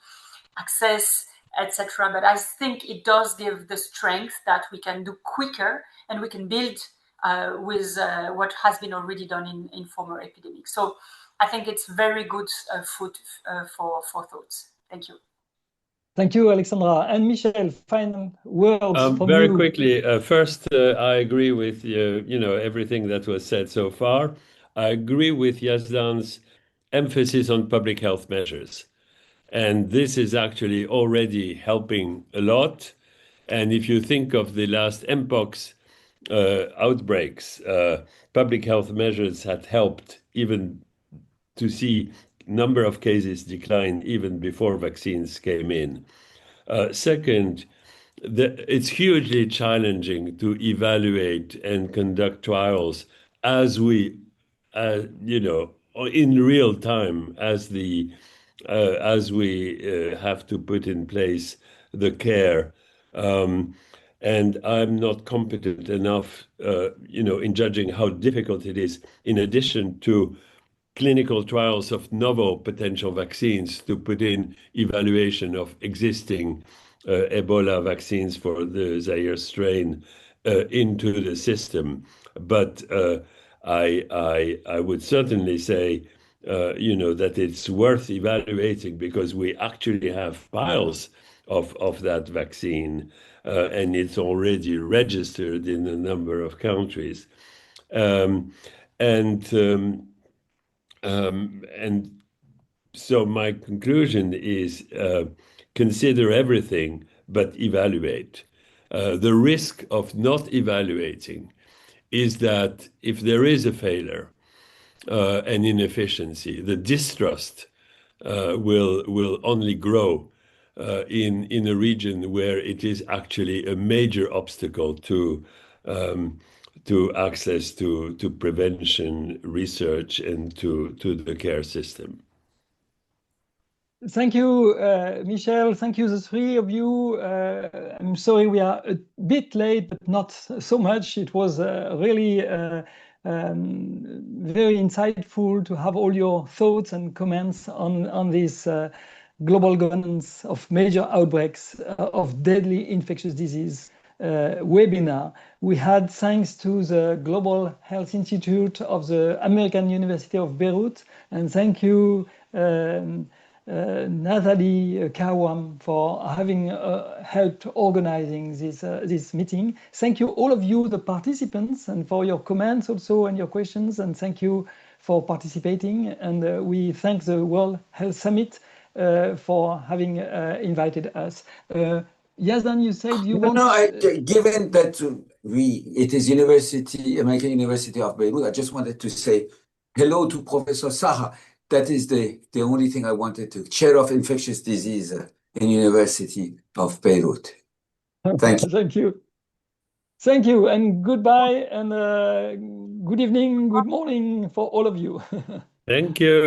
access, etc. But I think it does give the strength that we can do quicker and we can build with what has been already done in former epidemics. So I think it's very good food for thoughts. Thank you. Thank you, Alexandra. And Michel, final words from very you. quickly. First, I agree with everything that was said so far. I agree with Yazdan's emphasis on public health measures. And this is actually already helping a lot. And if you think of the last Mpox outbreaks, public health measures had helped even to see number of cases decline even before vaccines came in. Second, it's hugely challenging to evaluate and conduct trials as we, in real time, as we have to put in place the care. And I'm not competent enough, in judging how difficult it is, in addition to clinical trials of novel potential vaccines, to put in evaluation of existing Ebola vaccines for the Zaire strain into the system. But I would certainly say, that it's worth evaluating, because we actually have piles of that vaccine, and it's already registered in a number of countries. And so my conclusion is consider everything, but evaluate. The risk of not evaluating is that if there is a failure and inefficiency, the distrust will only grow in a region where it is actually a major obstacle to to access to prevention research and to the care system. Thank you, Michel. Thank you, the three of you. I'm sorry we are a bit late, but not so much. It was really very insightful to have all your thoughts and comments on this global governance of major outbreaks of deadly infectious disease webinar. We had, thanks to the Global Health Institute of the American University of Beirut, and thank you, Nathalie Kawam, for having helped organizing this meeting. Thank you, all of you, the participants, and for your comments also and your questions, and thank you for participating. And we thank the World Health Summit for having invited us. Yazdan, you said you want... Given that it is American University of Beirut, I just wanted to say hello to Professor Saha. That is the only thing I wanted to. Chair of Infectious Disease in University of Beirut. Thank you. Thank you. Thank you, and goodbye, and good evening, good morning for all of you. Thank you.